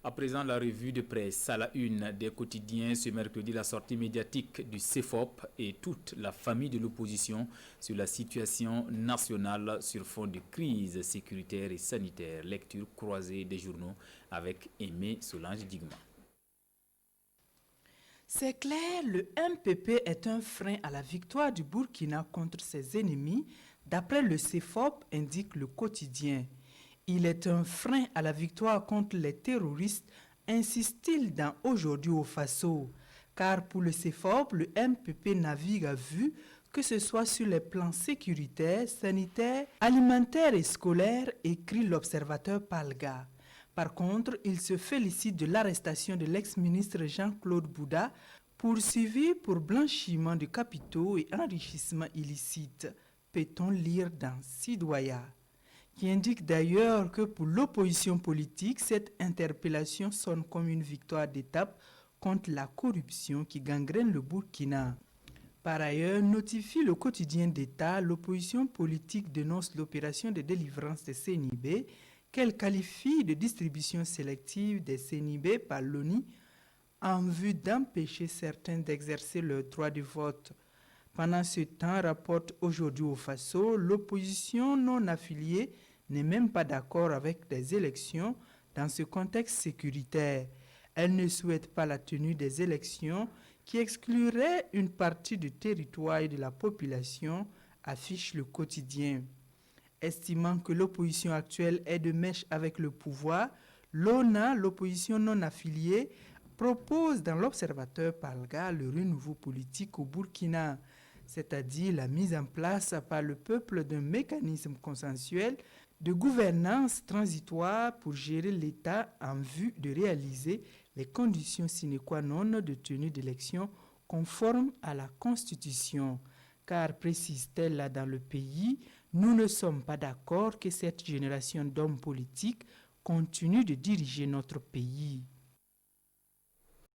À présent, la revue de presse à la une des quotidiens ce mercredi, la sortie médiatique du CEFOP et toute la famille de l'opposition sur la situation nationale sur fond de crise sécuritaire et sanitaire. Lecture croisée des journaux avec Aimé Solange Digma. C'est clair, le MPP est un frein à la victoire du Burkina contre ses ennemis, d'après le CEFOP, indique le quotidien. Il est un frein à la victoire contre les terroristes, insiste-t-il dans Aujourd'hui au Faso. Car pour le CEFOP, le MPP navigue à vue, que ce soit sur les plans sécuritaires, sanitaires, alimentaires et scolaires, écrit l'observateur Palga. Par contre, il se félicite de l'arrestation de l'ex-ministre Jean-Claude Bouda, poursuivi pour blanchiment de capitaux et enrichissement illicite, peut-on lire dans Sidoya, qui indique d'ailleurs que pour l'opposition politique, cette interpellation sonne comme une victoire d'étape contre la corruption qui gangrène le Burkina. Par ailleurs, notifie le quotidien d'État, l'opposition politique dénonce l'opération de délivrance des CNIB qu'elle qualifie de distribution sélective des CNIB par l'ONU en vue d'empêcher certains d'exercer leur droit de vote. Pendant ce temps, rapporte Aujourd'hui au Faso, l'opposition non affiliée n'est même pas d'accord avec des élections dans ce contexte sécuritaire. Elle ne souhaite pas la tenue des élections qui exclurait une partie du territoire et de la population, affiche le quotidien. Estimant que l'opposition actuelle est de mèche avec le pouvoir, l'ONA, l'opposition non affiliée, propose dans l'Observateur Palga le renouveau politique au Burkina, c'est-à-dire la mise en place par le peuple d'un mécanisme consensuel de gouvernance transitoire pour gérer l'État en vue de réaliser les conditions sine qua non de tenue d'élections conformes à la Constitution. Car, précise-t-elle dans le pays, nous ne sommes pas d'accord que cette génération d'hommes politiques continue de diriger notre pays.